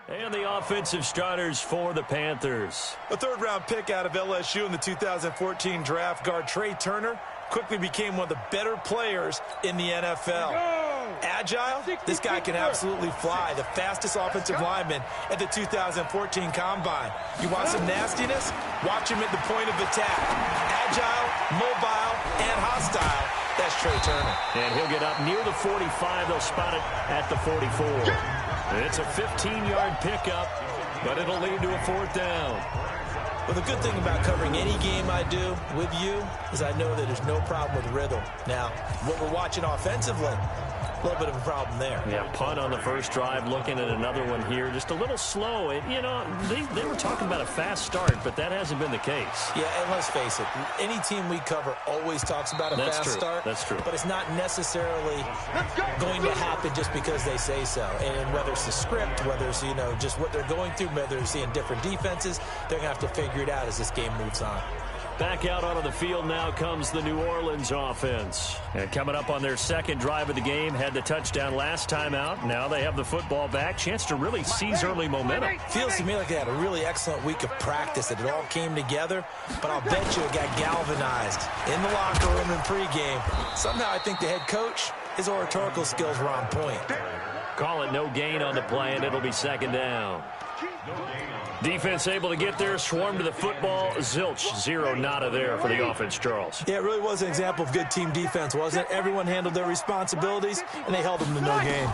And the offensive starters for the Panthers. A third-round pick out of LSU in the 2014 draft, guard Trey Turner quickly became one of the better players in the NFL. Agile, this guy can absolutely fly. The fastest offensive lineman at the 2014 Combine. You want some nastiness? Watch him at the point of attack. Agile, mobile, and hostile. That's Trey Turner. And he'll get up near the 45. They'll spot it at the 44. It's a 15-yard pickup, but it'll lead to a fourth down. Well, the good thing about covering any game I do with you is I know that there's no problem with rhythm. Now, what we're watching offensively, a little bit of a problem there. Yeah, punt on the first drive, looking at another one here. Just a little slow. You know, they were talking about a fast start, but that hasn't been the case. Yeah, and let's face it, any team we cover always talks about a fast start. That's true. But it's not necessarily going to happen just because they say so. And whether it's the script, whether it's, you know, just what they're going through, whether they're seeing different defenses, they're going to have to figure it out as this game moves on. Back out onto the field now comes the New Orleans offense. And coming up on their second drive of the game, had the touchdown last time out. Now they have the football back. Chance to really seize early momentum. Feels to me like they had a really excellent week of practice, that it all came together. But I'll bet you it got galvanized in the locker room in pregame. Somehow I think the head coach, his oratorical skills were on point. Call it no gain on the play, and it'll be second down. Defense able to get there, swarm to the football. Zilch, zero, nada there for the offense, Charles. Yeah, it really was an example of good team defense, wasn't it? Everyone handled their responsibilities, and they held them to no gain.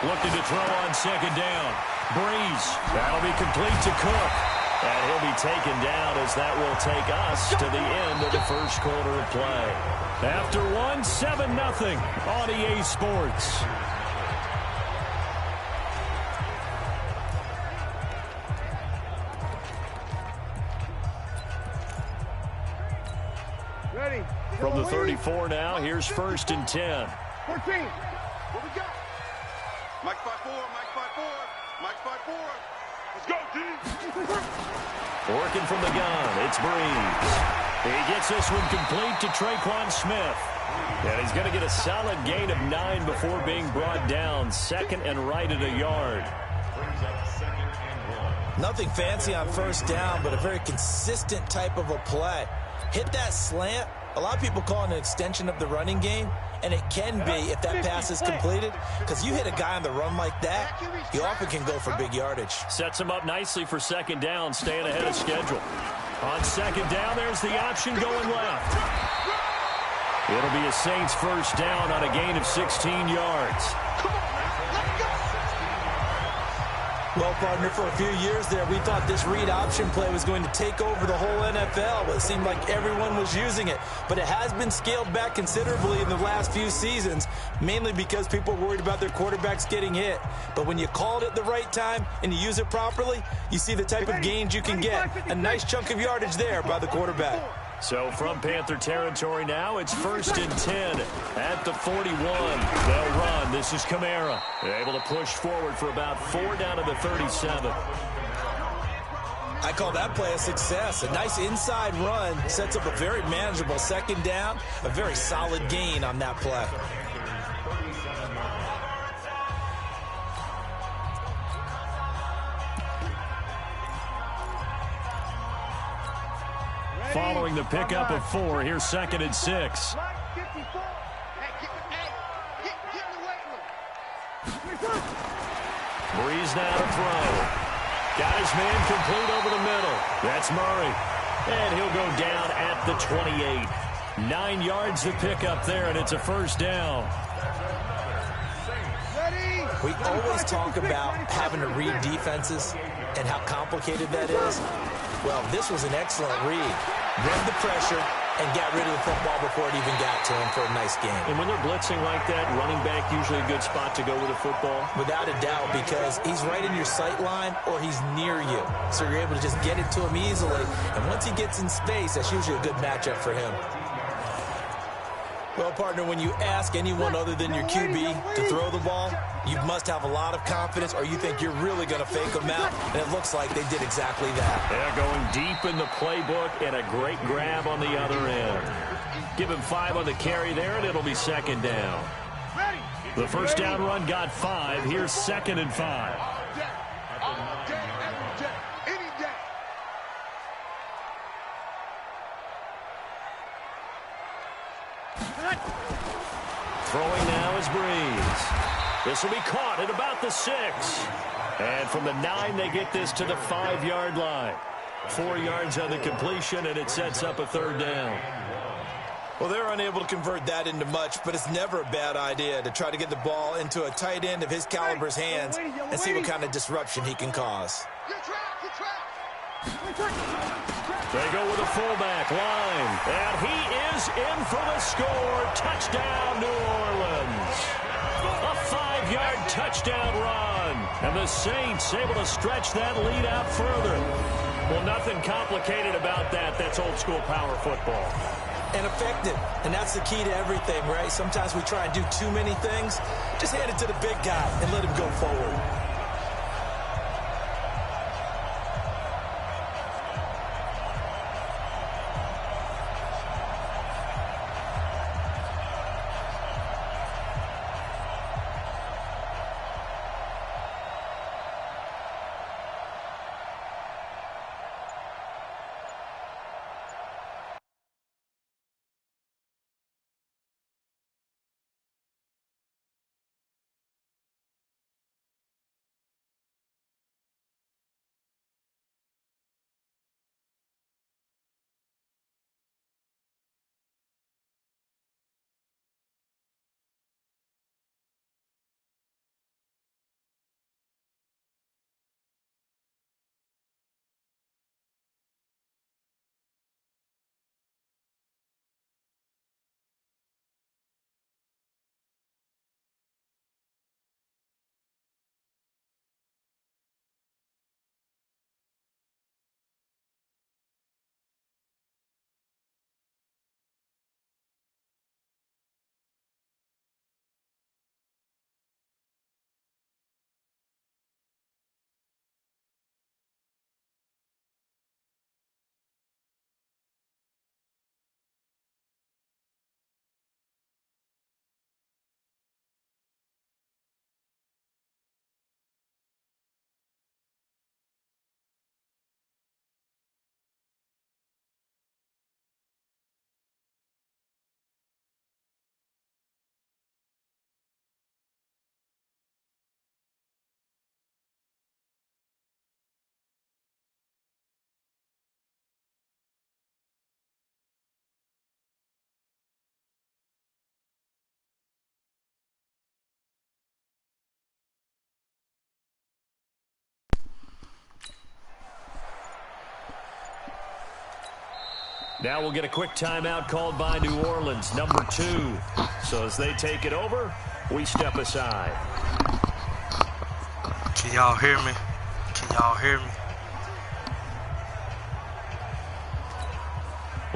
Looking to throw on second down. Breeze, that'll be complete to Cook. And he'll be taken down as that will take us to the end of the first quarter of play. After one, 7-0 on EA Sports. From the 34 now, here's 1st and 10. 14. What we got? Mike 5-4, Mike 5-4, Mike 5-4. Let's go, team. Working from the gun, it's Breeze. He gets this one complete to Traquan Smith. And he's going to get a solid gain of 9 before being brought down. Second and right at a yard. Nothing fancy on first down, but a very consistent type of a play. Hit that slant. A lot of people call it an extension of the running game, and it can be if that pass is completed, because you hit a guy on the run like that, you often can go for big yardage. Sets him up nicely for second down, staying ahead of schedule. On second down, there's the option going left. It'll be a Saints first down on a gain of 16 yards. Well, partner, for a few years there, we thought this read option play was going to take over the whole NFL. It seemed like everyone was using it. But it has been scaled back considerably in the last few seasons, mainly because people are worried about their quarterbacks getting hit. But when you call it at the right time and you use it properly, you see the type of gains you can get. A nice chunk of yardage there by the quarterback. So from Panther territory now, it's 1st and 10 at the 41. They'll run. This is Kamara. They're able to push forward for about 4 down to the 37. I call that play a success. A nice inside run sets up a very manageable second down. A very solid gain on that play. Following the pickup of 4, here's 2nd and 6. Breeze now to throw. Got his man complete over the middle. That's Murray. And he'll go down at the 28. 9 yards to pick up there, and it's a first down. We always talk about having to read defenses and how complicated that is. Well, this was an excellent read. Read the pressure and got rid of the football before it even got to him for a nice game. And when they're blitzing like that, running back usually a good spot to go with the football? Without a doubt, because he's right in your sight line or he's near you. So you're able to just get it to him easily. And once he gets in space, that's usually a good matchup for him. Well, partner, when you ask anyone other than your QB to throw the ball, you must have a lot of confidence, or you think you're really going to fake them out, and it looks like they did exactly that. They're going deep in the playbook, and a great grab on the other end. Give him 5 on the carry there, and it'll be second down. The first down run got 5. Here's 2nd and 5. Throwing now is Breeze. This will be caught at about the 6. And from the 9, they get this to the 5-yard line. 4 yards on the completion, and it sets up a 3rd down. Well, they're unable to convert that into much, but it's never a bad idea to try to get the ball into a tight end of his caliber's hands and see what kind of disruption he can cause. They go with a fullback line, and he is in for the score. Touchdown, New Orleans. A 5-yard touchdown run, and the Saints able to stretch that lead out further. Well, nothing complicated about that. That's old-school power football. And effective, and that's the key to everything, right? Sometimes we try and do too many things. Just hand it to the big guy and let him go forward. Now we'll get a quick timeout called by New Orleans, number 2. So as they take it over, we step aside. Can y'all hear me? Can y'all hear me?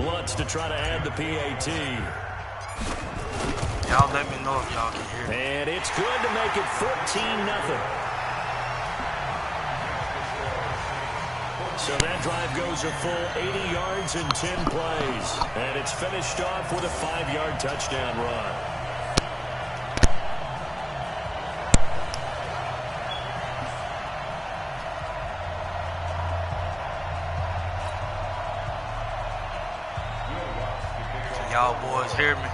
Lutz to try to add the PAT. Y'all let me know if y'all can hear me. And it's good to make it 14-0. So that drive goes a full 80 yards and 10 plays. And it's finished off with a 5-yard touchdown run. Can y'all boys hear me?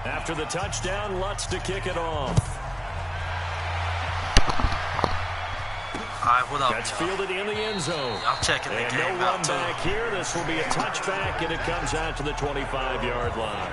After the touchdown, Lutz to kick it off. All right, what up, That's fielded in the end zone. Y'all checking the and game no out, run too. back here. This will be a touchback, and it comes out to the 25-yard line.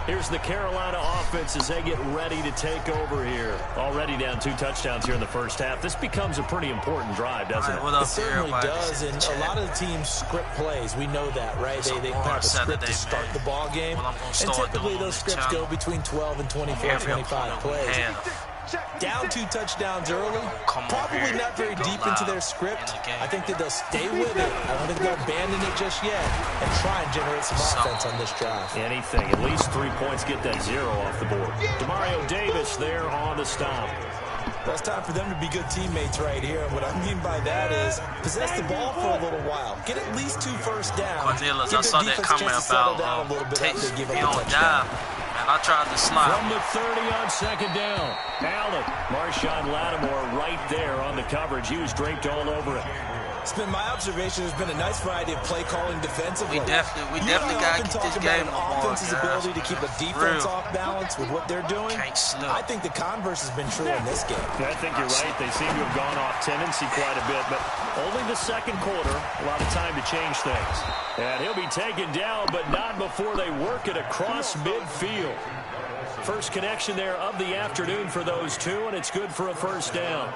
Here's the Carolina offense as they get ready to take over here. Already down 2 touchdowns here in the first half. This becomes a pretty important drive, doesn't it? What up, it certainly everybody? does, and a lot of the teams script plays. We know that, right? They have a script to start the ball game, and typically those scripts go between 12 and 24, 25 plays. Down 2 touchdowns early, probably not very deep into their script. I think that they'll stay with it. I don't think they'll abandon it just yet and try and generate some offense on this drive. Anything, at least 3 points, get that 0 off the board. Demario Davis there on the stop. Well, it's time for them to be good teammates right here. And what I mean by that is possess the ball for a little while. Get at least 2 first downs. Cornelius, Give I saw their that defense a comment chance to settle about down a little bit after they give up a don't touchdown. Man, I tried to slide. From the 30 on 2nd down. Allen, Marshawn Lattimore right there on the coverage. He was draped all over it. It's been my observation. There's been a nice variety of play calling defensively. We definitely got to get this game on. Offense's ability to keep a defense off balance with what they're doing. I think the converse has been true in this game. Yeah, I think you're right. They seem to have gone off tendency quite a bit, but only the second quarter. A lot of time to change things. And he'll be taken down, but not before they work it across midfield. First connection there of the afternoon for those two, and it's good for a first down.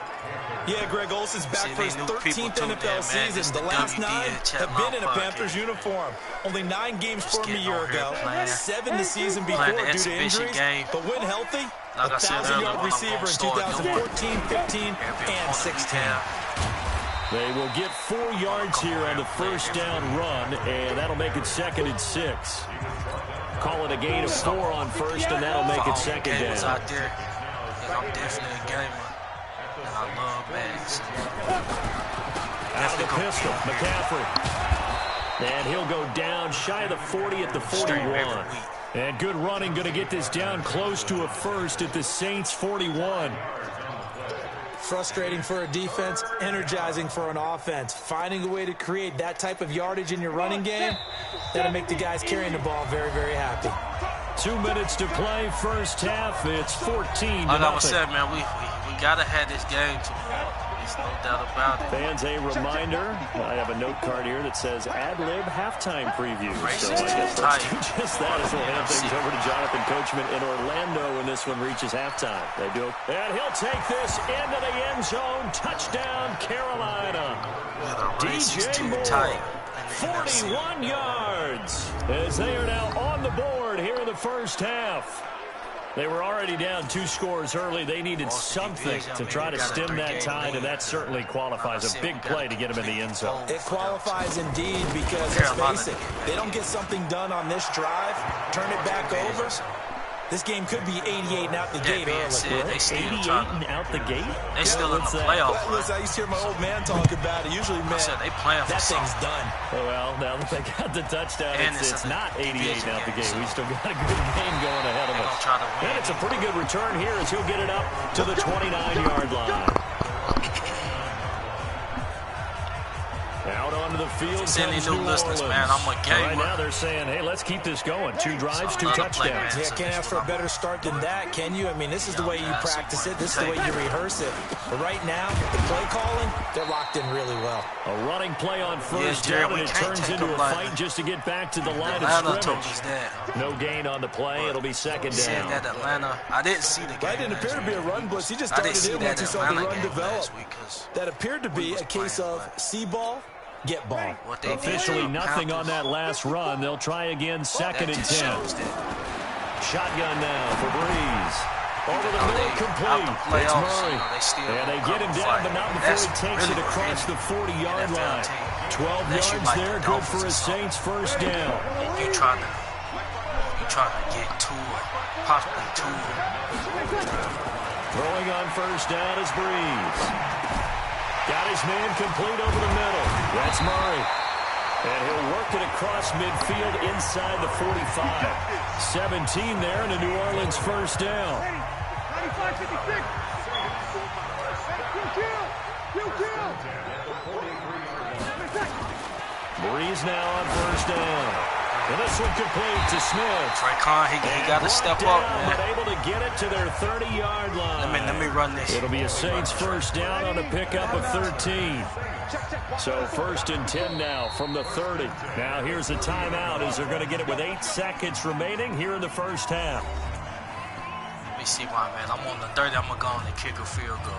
Yeah, Greg Olsen's back for his 13th NFL season. The last 9 have been in a Panthers uniform. Only 9 games for him a year ago. 7 the season before due to injuries. But when healthy, a 1,000-yard receiver in 2014, 15, and 16. They will get 4 yards here on the first down run, and that'll make it 2nd and 6. Call it a gain of 4 on first, and that'll make it 2nd down. Out there, I'm definitely a gamer. I love Madden. Out of the pistol, McCaffrey. And he'll go down shy of the 40 at the 41. And good running, going to get this down close to a first at the Saints' 41. Frustrating for a defense, energizing for an offense. Finding a way to create that type of yardage in your running game, that'll make the guys carrying the ball very, very happy. 2 minutes to play, first half. It's 14-0. Like I said, man, we gotta have this game tomorrow. There's no doubt about it. Fans, a reminder. I have a note card here that says ad-lib halftime preview. So I guess let's do just that as we'll hand things over to Jonathan Coachman in Orlando when this one reaches halftime. They do. And he'll take this into the end zone. Touchdown, Carolina. DJ Moore, 41 yards. As they are now on the board here in the first half. They were already down 2 scores early. They needed something to try to stem that tide, and that certainly qualifies. A big play to get them in the end zone. It qualifies indeed because, let's face it, they don't get something done on this drive, turn it back over. This game could be 88 and out the gate early. They still 88 and out the gate? They still in the playoff. Listen, I used to hear my old man talk about it. Usually, man, they playing for that thing's done. Oh, well, now that they got the touchdown, it's not 88 and out the gate. We still got a good game going ahead of us. And it's a pretty good return here as he'll get it up to the 29-yard line. Out onto the field comes any new New listeners, Orleans. man, I'm a gamer. Right now they're saying, hey, let's keep this going. 2 drives, 2 touchdowns. Yeah, can't ask for a better start than that, can you? I mean, this is the way you practice it. This is the way you rehearse it. But right now, the play calling, they're locked in really well. A running play on first down, and it turns into a fight just to get back to the line of scrimmage. No gain on the play. It'll be 2nd down. That Atlanta, I didn't see the game. That didn't appear to be a run blitz. He just started in once he saw the run develop. That appeared to be a case of see ball, get ball. Officially nothing on that last run. They'll try again, 2nd and 10. Shotgun now for Breeze. Over the middle, complete. It's Murray. And they get him down, but not before he takes it across the 40-yard line. 12 yards there, good for a Saints first down. You trying to get to it, possibly to it. Throwing on first down is Breeze. Got his man complete over the middle. That's Murray. And he'll work it across midfield inside the 45. 17 there and a New Orleans first down. 95-56. Breeze now on first down. And this one complete to Smith. Traycon, he got to step up, man. But able to get it to their 30-yard line. Let me run this. It'll be a Saints first down on a pickup of 13. So 1st and 10 now from the 30. Now here's a timeout as they're going to get it with 8 seconds remaining here in the first half. Let me see why, man. I'm on the 30. I'm going to go on and kick a field goal.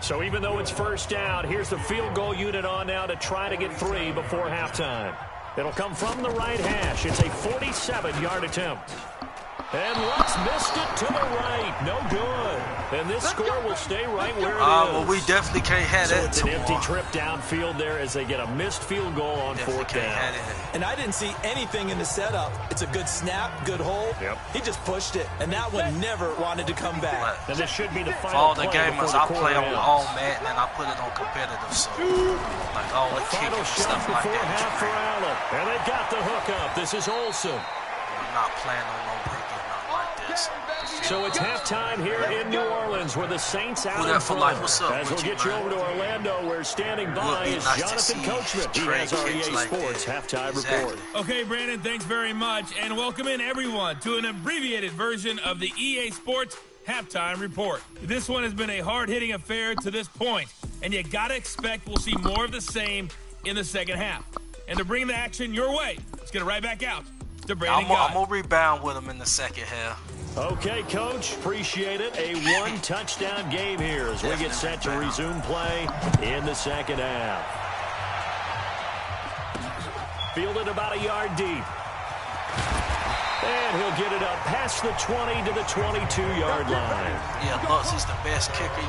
So even though it's first down, here's the field goal unit on now to try to get 3 before halftime. It'll come from the right hash. It's a 47-yard attempt. And Lutz missed it to the right. No good. And this score will stay right where it is. Well, we definitely can't have so that. It's an empty trip downfield there as they get a missed field goal on 4th down. And I didn't see anything in the setup. It's a good snap, good hold. Yep. He just pushed it, and that one never wanted to come back. And this should be the final all play the gamers, I play on all Madden, and I put it on competitive. So, like all the kicking and stuff like that. Half for Allen. And they've got the hook up. This is Olsen. I'm not playing on no rookie, not like this. So it's halftime here in New Orleans where the Saints out in front. What's up, As we'll get you over to Orlando, where standing by is Jonathan Coachman. He has our EA Sports halftime report. Okay, Brandon, thanks very much. And welcome in, everyone, to an abbreviated version of the EA Sports halftime report. This one has been a hard-hitting affair to this point, and you got to expect we'll see more of the same in the second half. And to bring the action your way, let's get it right back out to Brandon. I'm going to rebound with him in the second half. Okay, Coach, appreciate it. A one-touchdown game here as we get set to resume play in the second half. Fielded about a yard deep. And he'll get it up past the 20 to the 22-yard line. Yeah, Lutz is the best kicker,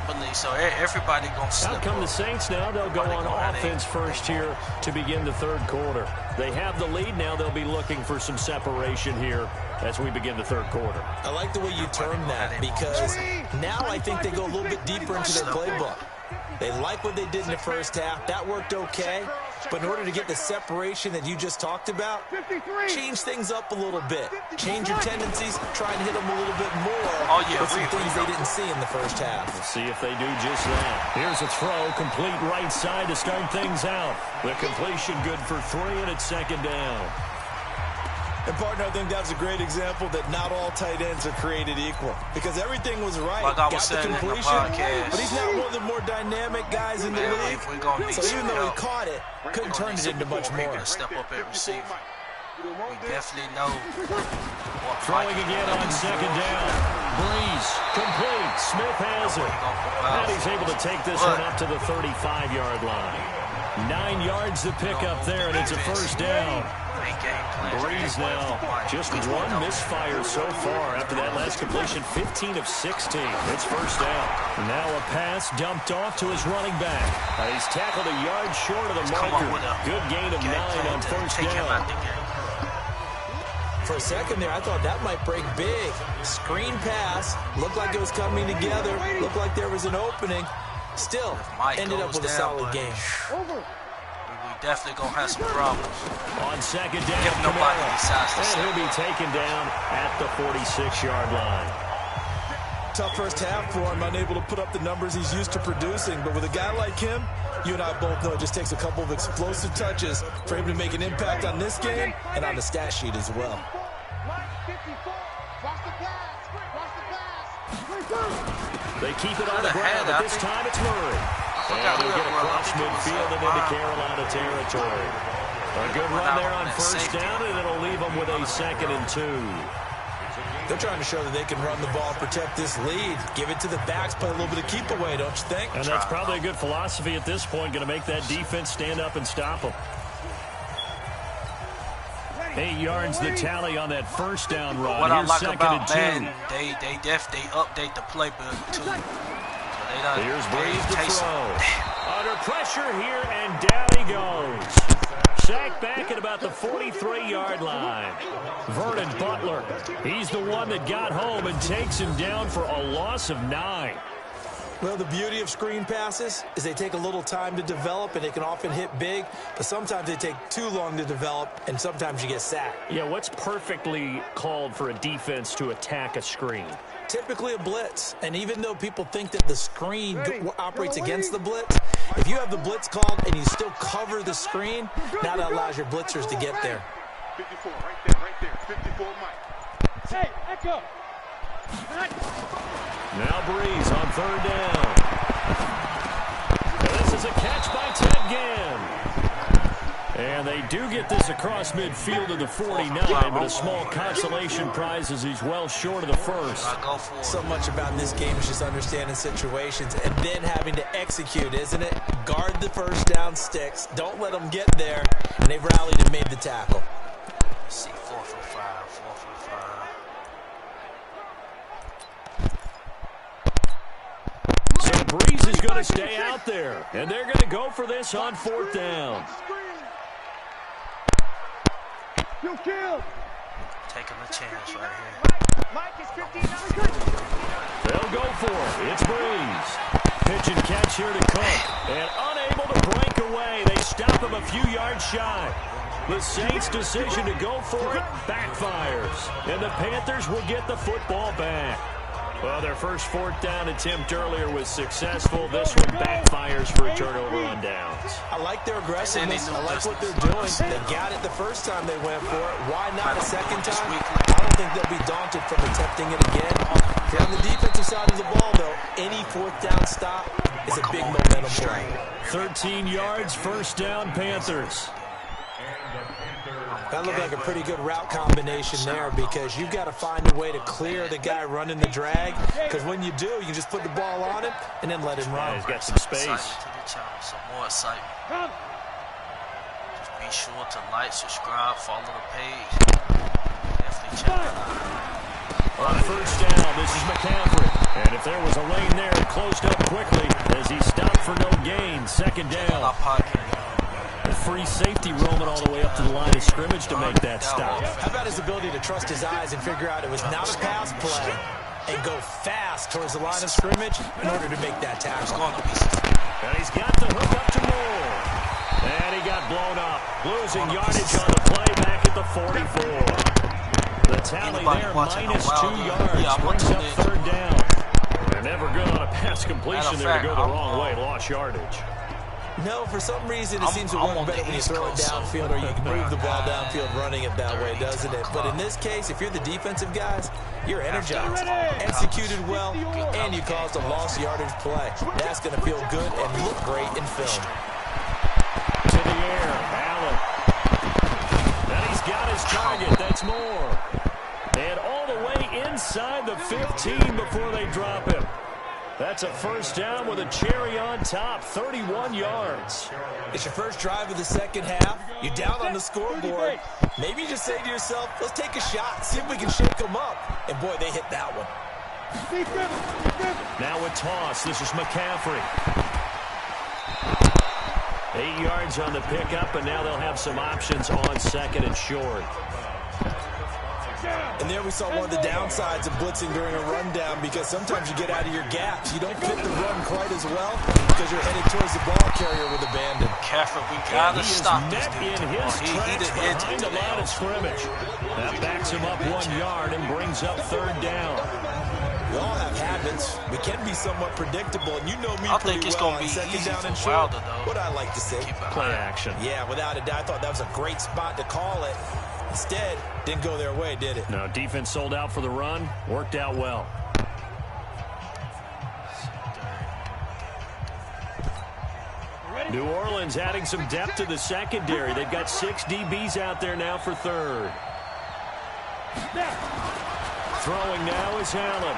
believe so. Everybody going to slip. Out come the Saints now. They'll go on offense first here to begin the third quarter. They have the lead now. They'll be looking for some separation here as we begin the third quarter. I like the way you term that, because now I think they go a little bit deeper into their playbook. They like what they did in the first half. That worked okay. But in order to get the separation that you just talked about, change things up a little bit. Change your tendencies. Try and hit them a little bit more with some things they didn't see in the first half. We'll see if they do just that. Here's a throw, complete right side to start things out. The completion good for 3, and it's second down. And, partner, I think that's a great example that not all tight ends are created equal. Because everything was right. Like I was saying in the podcast. But he's not one of the more dynamic guys in the league. So even though he caught it, couldn't turn it into much more. Step up at receiver. We definitely know what throwing again on second down. Breeze, complete. Smith has it. And he's able to take this one up to the 35-yard line. 9 yards to pick up there, and it's a first down. Breeze now, just one misfire so far after that last completion, 15 of 16. It's first down. Now a pass dumped off to his running back. He's tackled a yard short of the marker. Good gain of 9 on first down. For a second there, I thought that might break big. Screen pass, looked like it was coming together, looked like there was an opening. Still, ended up with a solid game. Definitely gonna have some problems on second down. If nobody decides to and he'll be taken down at the 46-yard line. Tough first half for him, unable to put up the numbers he's used to producing. But with a guy like him, you and I both know it just takes a couple of explosive touches for him to make an impact on this game and on the stat sheet as well. They keep it on the ground, but this time it's Murray. And he'll get across midfield and into Carolina territory. A good run there on first down, and it'll leave them with a 2nd and 2. They're trying to show that they can run the ball, protect this lead, give it to the backs, play a little bit of keep away, don't you think? And that's probably a good philosophy at this point, going to make that defense stand up and stop them. 8 yards the tally on that first down run. What Here's I like 2nd about and 2. Madden, they update the playbook too. Here's Breeze to throw. Under pressure here, and down he goes. Sacked back at about the 43-yard line. Vernon Butler, he's the one that got home and takes him down for a loss of 9. Well, the beauty of screen passes is they take a little time to develop, and they can often hit big, but sometimes they take too long to develop, and sometimes you get sacked. Yeah, what's perfectly called for a defense to attack a screen? Typically a blitz, and even though people think that the screen operates against the blitz, if you have the blitz called and you still cover the screen, now that allows your blitzers to get there. 54, right there, 54, Mike. Hey, Echo. Now Breeze on third down. And this is a catch by Ted Ginn. And they do get this across midfield to the 49, but a small consolation prize as he's well short of the first. So much about this game is just understanding situations and then having to execute, isn't it? Guard the first down sticks. Don't let them get there. And they've rallied and made the tackle. See, 4 for 5, 4 for 5. So Breeze is going to stay out there. And they're going to go for this on 4th down. You kill. Taking a chance right here. Mike is 15. They'll go for it. It's Breeze. Pitch and catch here to Cook. And unable to break away. They stop him a few yards shy. The Saints' decision to go for it backfires. And the Panthers will get the football back. Well, their first fourth down attempt earlier was successful. This one backfires for a turnover on downs. I like their aggressiveness. I like what they're doing. They got it the first time they went for it. Why not a second time? I don't think they'll be daunted from attempting it again. On the defensive side of the ball, though, any fourth down stop is a big momentum play. 13 yards, first down, Panthers. That looked like a pretty good route combination there because you've got to find a way to clear the guy running the drag, because when you do, you can just put the ball on him and then let him run. Yeah, he's got some space. Some more excitement. Just be sure to like, subscribe, follow the page. Definitely check that out. On first down, this is McCaffrey. And if there was a lane there, it closed up quickly as he stopped for no gain. Second down. Free safety roaming all the way up to the line of scrimmage to make that stop. How about his ability to trust his eyes and figure out it was not a pass play and go fast towards the line of scrimmage in order to make that tackle. And he's got the hook up to Moore. And he got blown up. Losing yardage on the play back at the 44. The tally there, minus 2 yards, brings up third down. They're never good on a pass completion there to go the wrong way, lost yardage. No, for some reason, it seems to work better when you throw it downfield or you can move the ball downfield running it that way, doesn't it? But in this case, if you're the defensive guys, you're energized, executed well, and you caused a lost yardage play. That's going to feel good and look great in film. To the air, Allen. And he's got his target. That's Moore. And all the way inside the 15 before they drop him. That's a first down with a cherry on top, 31 yards. It's your first drive of the second half. You're down on the scoreboard. Maybe you just say to yourself, let's take a shot, see if we can shake them up. And, boy, they hit that one. Now a toss. This is McCaffrey. 8 yards on the pickup, and now they'll have some options on second and short. And there we saw one of the downsides of blitzing during a rundown, because sometimes you get out of your gaps. You don't fit the run quite as well because you're headed towards the ball carrier with abandon. Careful, we gotta stop this dude. In his tracks behind the line of scrimmage. That backs him up 1 yard and brings up third down. We all have habits. We can be somewhat predictable, and you know me I pretty think it's well gonna be on second easy down and for short. Wilder, though. What I like to say, Play action. Yeah, without a doubt. I thought that was a great spot to call it. Instead, didn't go their way, did it? No, defense sold out for the run. Worked out well. New Orleans adding some depth to the secondary. They've got 6 DBs out there now for third. Throwing now is Allen.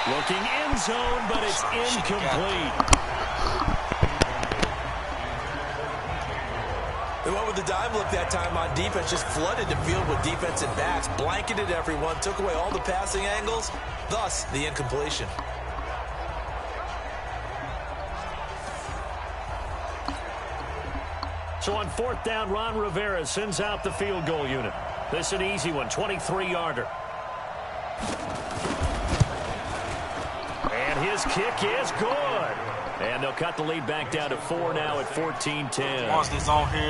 Looking end zone, but it's incomplete. They went with the dime look that time on defense, just flooded the field with defensive backs, blanketed everyone, took away all the passing angles, thus the incompletion. So on fourth down, Ron Rivera sends out the field goal unit. This an easy one, 23-yarder. And his kick is good. And they'll cut the lead back down to 4 now at 14-10.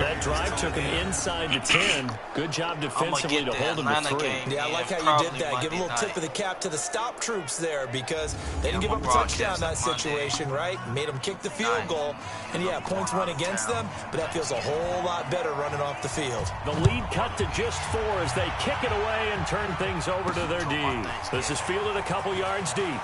That drive took him inside the 10. Good job defensively to hold him to 3. Yeah, I like how you did that. Give a little tip of the cap to the stop troops there, because they didn't give up a touchdown in that situation, right? Made them kick the field goal. And, yeah, points went against them, but that feels a whole lot better running off the field. The lead cut to just 4 as they kick it away and turn things over to their D. This is fielded a couple yards deep.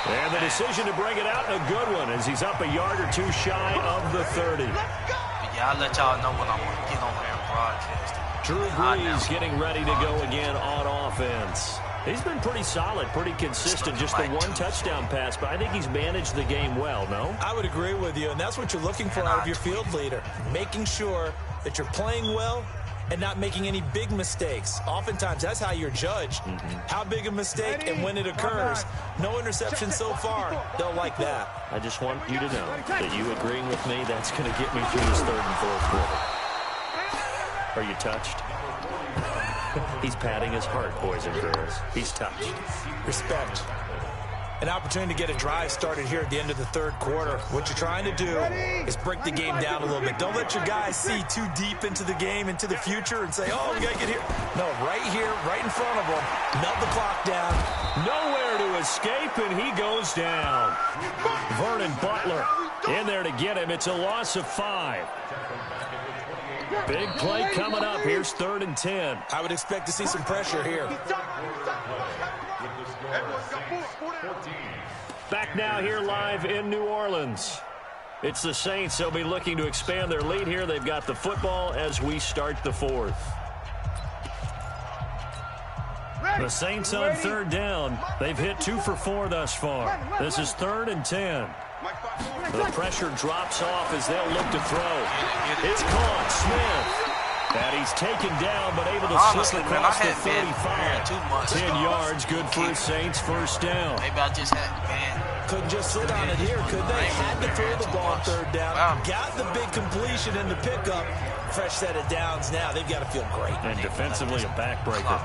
And the decision to bring it out, a good one, as he's up a yard or 2 shy of the 30. Yeah, I'll let y'all know when I want to get on there and broadcast. Drew Brees getting ready to go again on offense. He's been pretty solid, pretty consistent, just the 1 touchdown pass, but I think he's managed the game well, no? I would agree with you, and that's what you're looking for out of your field leader, making sure that you're playing well and not making any big mistakes. Oftentimes, that's how you're judged. How big a mistake and when it occurs. No interception so far. They'll like that. I just want you to know that you agreeing with me, that's going to get me through this third and fourth quarter. Are you touched? He's patting his heart, boys and girls. He's touched. Respect. An opportunity to get a drive started here at the end of the third quarter. What you're trying to do is break the game down a little bit. Don't let your guys see too deep into the game, into the future, and say, oh, we got to get here. No, right here, right in front of them. Melt the clock down. Nowhere to escape, and he goes down. Vernon Butler in there to get him. It's a loss of 5. Big play coming up. Here's 3rd and 10. I would expect to see some pressure here. Back now here live in New Orleans. It's the Saints. They'll be looking to expand their lead here. They've got the football as we start the 4th. The Saints on 3rd down. They've hit 2 for 4 thus far. This is 3rd and 10. The pressure drops off as they'll look to throw. It's caught. Smith. And he's taken down, but able to slip across the 35. 10 yards, good for the Saints. First down. Maybe I just had, Couldn't just sit on it here, could they? Had to throw the ball on 3rd down. Got the big completion in the pickup. Fresh set of downs now. They've got to feel great. And defensively, a backbreaker.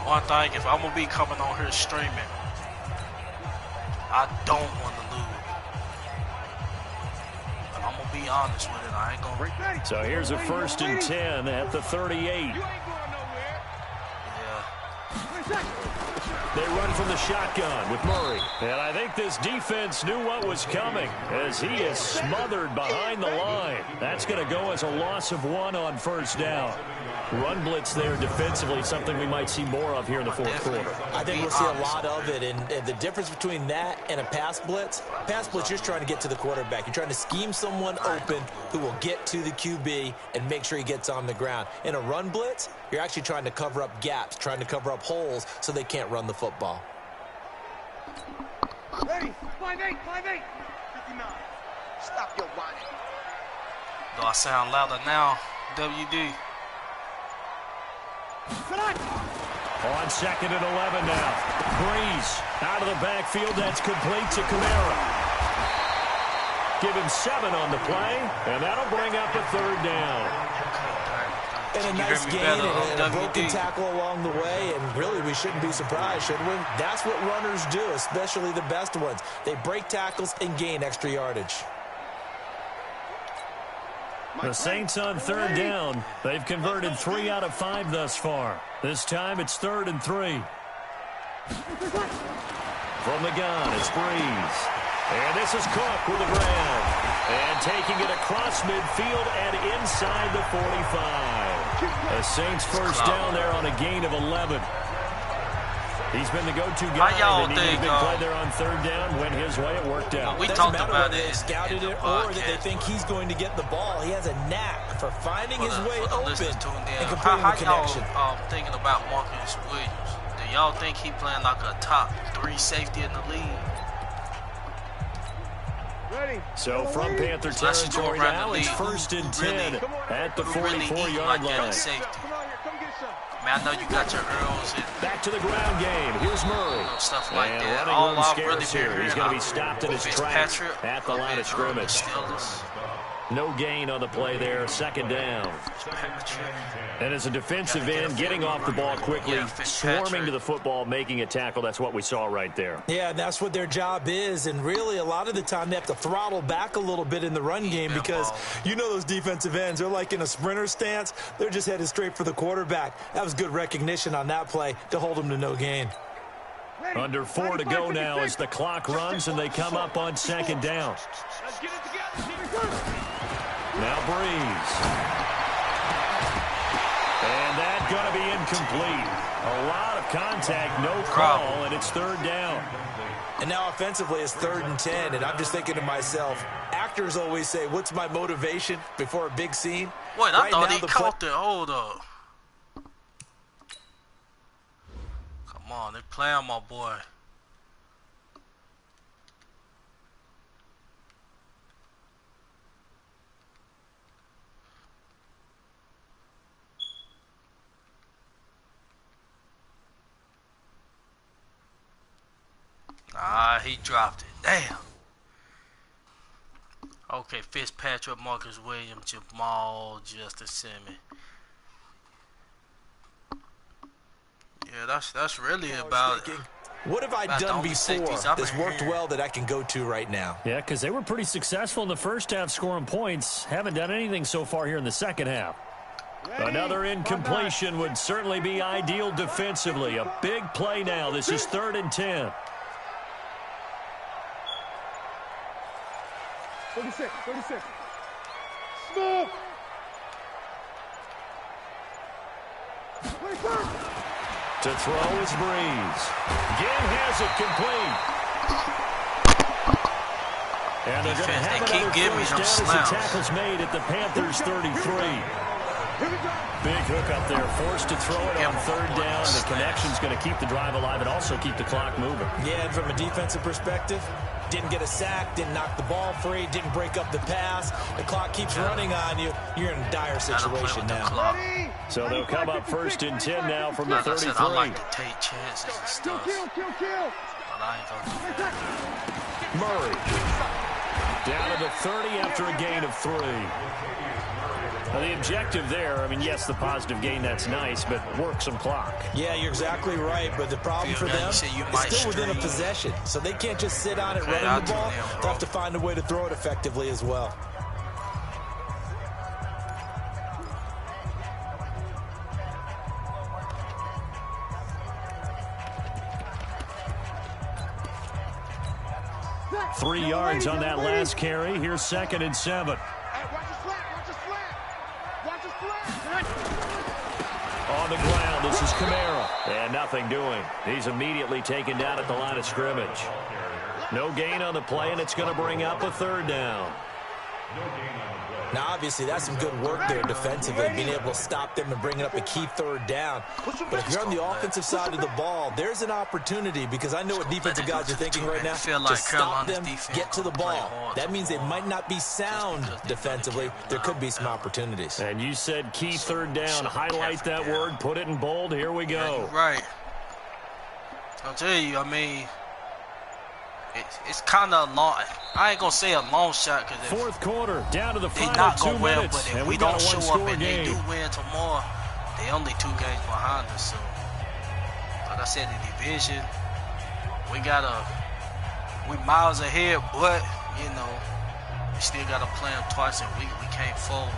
One thing, if I'm going to be coming on here streaming, I don't want to lose. But I'm going to be honest with it. I ain't going to. So here's a 1st and 10 at the 38. They run from the shotgun with Murray. And I think this defense knew what was coming as he is smothered behind the line. That's going to go as a loss of 1 on 1st down. Run blitz there defensively, something we might see more of here in the 4th quarter. I think we'll see a lot of it, and the difference between that and a pass blitz, you're just trying to get to the quarterback. You're trying to scheme someone open who will get to the QB and make sure he gets on the ground. In a run blitz, you're actually trying to cover up gaps, trying to cover up holes so they can't run the football. Ready, 5-8, 5-8. 59. Stop your whining. Do I sound louder now, WD? On 2nd and 11 now. Breeze out of the backfield. That's complete to Kamara. Give him 7 on the play, and that'll bring up a 3rd down. And a nice gain and a broken tackle along the way, and really we shouldn't be surprised, should we? That's what runners do, especially the best ones. They break tackles and gain extra yardage. The Saints on 3rd down. They've converted 3 out of 5 thus far. This time it's 3rd and 3. From the gun, it's Breeze. And this is Cook with the grab. And taking it across midfield and inside the 45. The Saints first down there on a gain of 11. He's been the go-to guy. How y'all think a big play there on 3rd down went his way. It worked out. We talked about it. They scouted it or that they think he's going to get the ball. He has a knack for finding his way open and completing the connection. How y'all thinking about Marcus Williams? Do y'all think he playing like a top 3 safety in the league? So from Panther territory now, it's 1st and 10 at the 44-yard line. Man, I know you got your Earls and back to the ground game. Here's Murray. Stuff like and that. running All run I've really scares here. He's going to be stopped in his tracks at the line of scrimmage. No gain on the play there. 2nd down. And as a defensive end, getting off the ball quickly, swarming to the football, making a tackle. That's what we saw right there. Yeah, that's what their job is. And really, a lot of the time, they have to throttle back a little bit in the run game because you know those defensive ends, they're like in a sprinter stance. They're just headed straight for the quarterback. That was good recognition on that play to hold them to no gain. Under 4 to go now as the clock runs and they come up on 2nd down. Now Breeze. And that's going to be incomplete. A lot of contact, no call, and it's 3rd down. And now offensively it's 3rd and 10, and I'm just thinking to myself, actors always say, what's my motivation before a big scene? Wait, I thought he caught it. Hold up. Come on, they're playing my boy. Ah, he dropped it. Damn. Okay, Fitzpatrick, Marcus Williams, Jamal, Justin Simmons. Yeah, that's really about it. What have I done before that's worked well that I can go to right now? Yeah, because they were pretty successful in the first half scoring points. Haven't done anything so far here in the second half. Another incompletion would certainly be ideal defensively. A big play now. This is 3rd and 10. 36. Smoke. To throw is Breeze. Again has it complete. And they're going to have another first down as the tackle's made at the Panthers 33. Big hook up there, forced to throw it on 3rd down. The connection's going to keep the drive alive and also keep the clock moving. Yeah, and from a defensive perspective, didn't get a sack, didn't knock the ball free, didn't break up the pass. The clock keeps running on you. You're in a dire situation now. So they'll come up 1st and 10 now from the 33. I like to take chances and stuff, but I ain't going to do that. Murray down to the 30 after a gain of 3. Now, the objective there, I mean, yes, the positive gain, that's nice, but work some clock. Yeah, you're exactly right, but the problem for them is still within a possession. So they can't just sit on it running the ball. They'll have to find a way to throw it effectively as well. Three yards on that last carry. Here's 2nd and 7. On the ground, this is Kamara. And nothing doing. He's immediately taken down at the line of scrimmage. No gain on the play, and it's going to bring up a 3rd down. Now, obviously, that's some good work there defensively, being able to stop them and bring up a key 3rd down. But if you're on the offensive side of the ball, there's an opportunity, because I know what defensive guys are thinking right now. To stop them, get to the ball. That means they might not be sound defensively. There could be some opportunities. And you said key 3rd down. Highlight that word. Put it in bold. Here we go. Right. I'll tell you, I mean, it's kind of a long. I ain't gonna say a long shot because 4th quarter down to the final not 2 gonna minutes, win, but if we don't show up and they do win tomorrow, they only 2 games behind us. So, like I said, the division, we miles ahead, but you know, we still gotta play them twice, and we can't fold.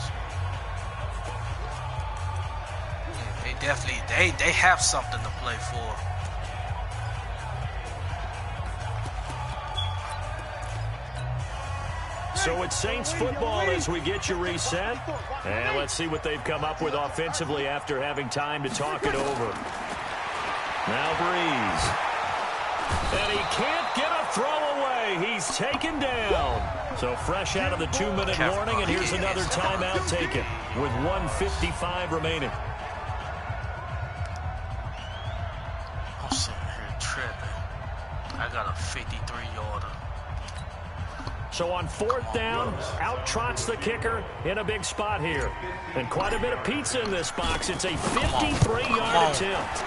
So, yeah, they definitely they have something to play for. So it's Saints football as we get you reset. And let's see what they've come up with offensively after having time to talk it over. Now Breeze. And he can't get a throw away. He's taken down. So fresh out of the 2-minute warning, and here's another timeout taken with 1:55 remaining. I'm sitting here tripping. I got a 53-yarder. So on 4th down, out trots the kicker in a big spot here. And quite a bit of pizza in this box. It's a 53-yard attempt.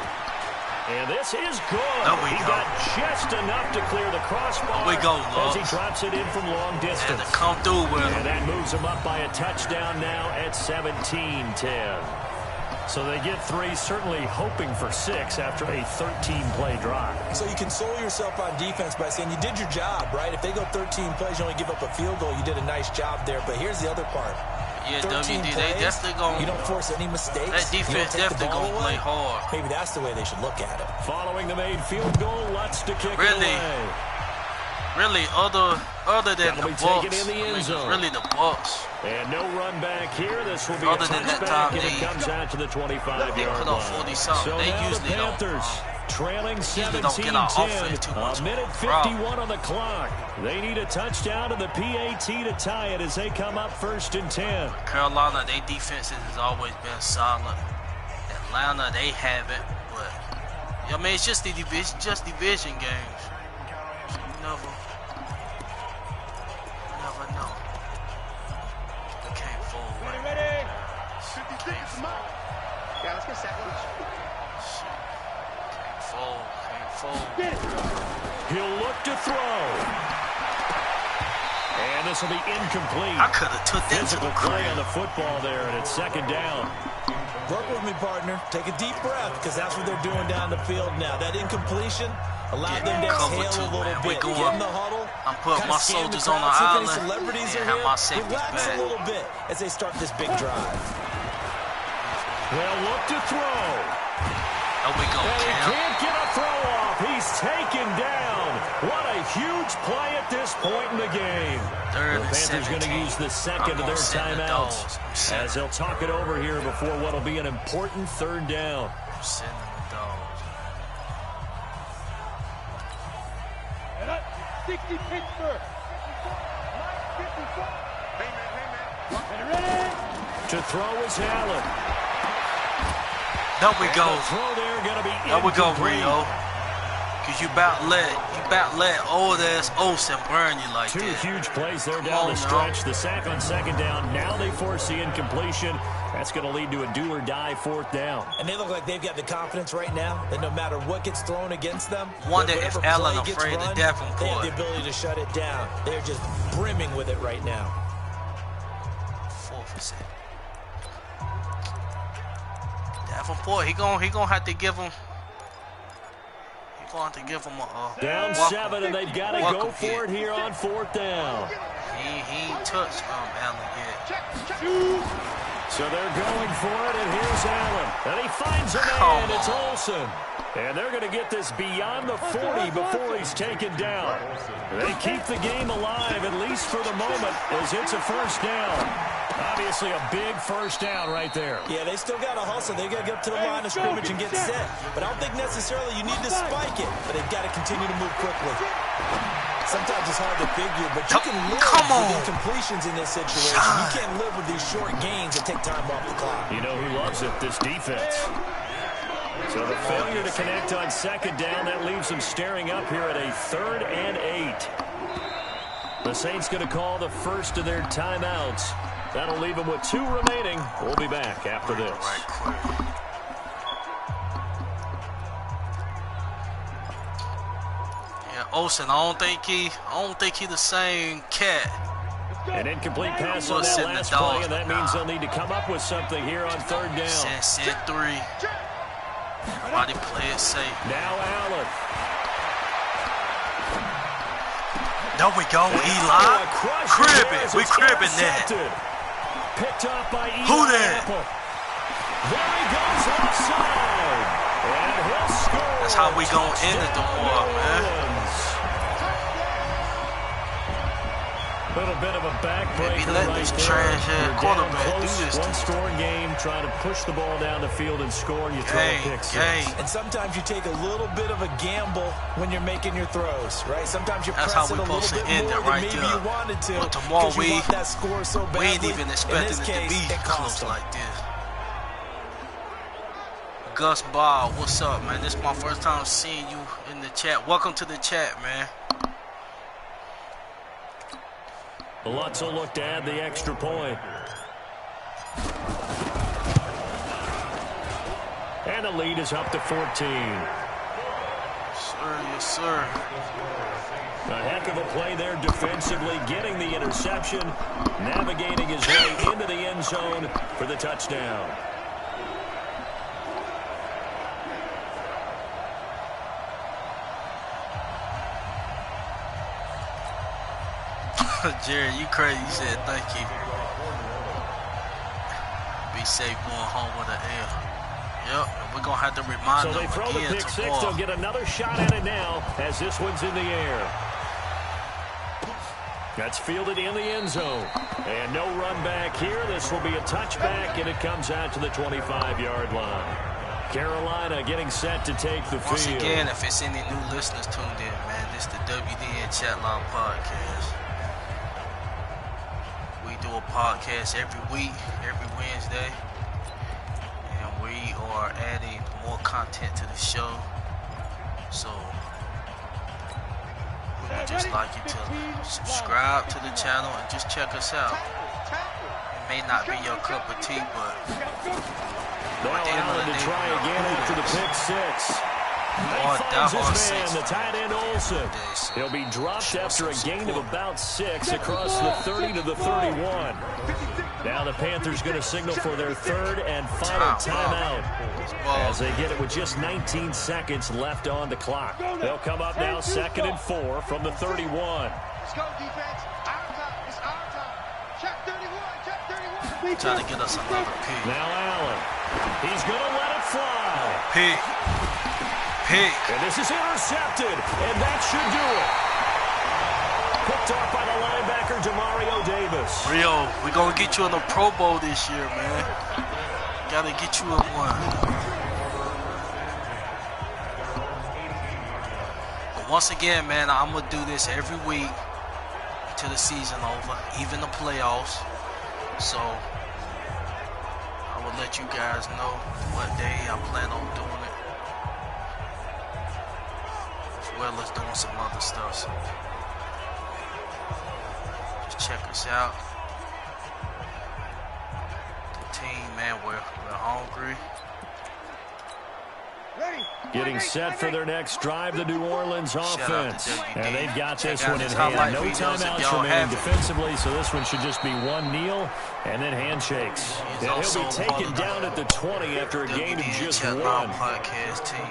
And this is good. He got just enough to clear the crossbar as he drops it in from long distance. And come through with him. And that moves him up by a touchdown now at 17-10. So they get 3, certainly hoping for 6 after a 13-play drive. So you console yourself on defense by saying you did your job, right? If they go 13 plays, you only give up a field goal, you did a nice job there. But here's the other part. Yeah, 13 WD, plays, they definitely going. You don't force any mistakes. That defense definitely going to play hard. Maybe that's the way they should look at it. Following the made field goal, Lutz to kick it away. Really, other than the Bucs, really the Bucs. And no run back here. This will be a touchback, and it comes out to the 25-yard line. So they now usually the Panthers trailing 17-10. A minute 51 on the clock. They need a touchdown and the PAT to tie it as they come up 1st and 10. Carolina, their defense has always been solid. Atlanta, they haven't, but I mean, it's just division games. You never know. They can't fold. Ready? Yeah, let's get set. Can't fold. He'll look to throw. And this will be incomplete. I could have took that physical play on the football there, and it's 2nd down. Work with me, partner. Take a deep breath, because that's what they're doing down the field now. That incompletion allowed them to exhale a little bit. Get in the huddle. I'm putting my soldiers on the island and have my safeties relax back. a little bit as they start this big drive. They'll look to throw. There we go, And he can't get a throw off. He's taken down. What a huge play at this point in the game. The Panthers going to use the second of their timeouts as they'll talk it over here before what will be an important third down. I'm sending the dogs. 60 Pittsburgh. Hey, man. Ready? To throw is Allen. There we go. The throw there going to be There we go, incomplete. Rio. Because you about let old ass Olsen burn you like Two that. huge plays there down the stretch. The sack on second down. Now they force the incompletion. That's going to lead to a do or die fourth down. And they look like they've got the confidence right now that no matter what gets thrown against them, Wonder if whatever Allen play gets afraid of run, Davenport. they have the ability to shut it down. They're just brimming with it right now. 4%. Davenport, he gonna have to give him. He gonna have to give him a Down welcome. 7, and they've got to Welcome go for it hit. here on fourth down. He ain't touched Allen yet. So they're going for it, and here's Allen. And he finds a Come man. It's on. Olsen. And they're going to get this beyond the 40 before he's taken down. They keep the game alive, at least for the moment, as it's a first down. Obviously a big first down right there. Yeah, they still got to hustle. They got to get up to the line of scrimmage and get set. But I don't think necessarily you need to spike it, but they've got to continue to move quickly. Sometimes it's hard to figure, but you can live with incompletions in this situation. You can't live with these short gains that take time off the clock. You know who loves it? This defense. So the failure to connect on second down, that leaves them staring up here at a 3rd and 8. The Saints going to call the first of their timeouts. That'll leave them with 2 remaining. We'll be back after this. Right quick. Yeah, Olsen, I don't think he the same cat. An incomplete pass on that last play, and that means they'll need to come up with something here on third down. Send 3. Somebody play it safe. Now Allen. There we go, Eli. Cribbing. We cribbing that. Picked up by Eli. Who that? There he goes offside. And he'll score. That's how we gonna end it tomorrow, man. A little bit of a backbreaker Maybe let right this there. trash-ass quarterback do this to One-scoring game, trying to push the ball down the field and score, and you throw a pick six. And sometimes you take a little bit of a gamble when you're making your throws, right? Sometimes you press it a little bit more than maybe you wanted to. But tomorrow you want that score so badly. we ain't even expecting it to be close them. like this. Gus Ball, what's up, man? This is my first time seeing you in the chat. Welcome to the chat, man. Lutz will look to add the extra point. And the lead is up to 14. Yes, sir. A heck of a play there defensively, getting the interception, navigating his way into the end zone for the touchdown. Jerry, you crazy. You said thank you. Be safe going home with an L. Yep, we're going to have to remind them So they throw the again pick six. tomorrow. They'll get another shot at it now as this one's in the air. That's fielded in the end zone. And no run back here. This will be a touchback, and it comes out to the 25-yard line. Carolina getting set to take the field. Once again, if it's any new listeners tuned in, man, this is the WDN Chatline Podcast. We do a podcast every week, every Wednesday. And we are adding more content to the show. So we would just like you to subscribe to the channel and just check us out. It may not be your cup of tea, but Now Allen to try again after the pick six. Finds his man, the tight end Olsen. He'll be dropped after a gain of about 6 across the 30 to the 31. Now the Panthers going to signal for their third and final timeout as they get it with just 19 seconds left on the clock. They'll come up now 2nd and 4 from the 31. Let's go, defense. Our time. It's our time. Check 31. Check 31. Trying to get us another pick. Now Allen. He's going to let it fly. Pick. And this is intercepted, and that should do it. Picked off by the linebacker, Demario Davis. Rio, we're going to get you in the Pro Bowl this year, man. Got to get you in one. But once again, man, I'm going to do this every week until the season over, even the playoffs. So I will let you guys know what day I plan on doing it. As well as doing some other stuff. So just check us out. The team, man, we're hungry. Getting set for their next drive, the New Orleans offense. And they've got this one in highlight hand. No videos if timeouts y'all remaining have it. defensively, so this one should just be one kneel and then handshakes. He's And he'll also be taken part of down at the 20 after a gain of just WDHL one. podcast team.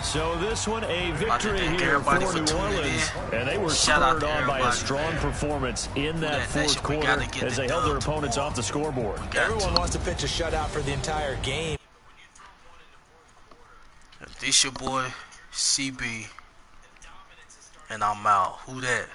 So this one, a victory thank here for everybody for New tuning Orleans. in. And they were Shout out spurred to on by a everybody, strong man. performance in that That fourth nation, we quarter gotta get as the they held their dub opponents tomorrow. off the scoreboard. Everyone wants to pitch a shutout for the entire game. This your boy CB, and I'm out. Who that?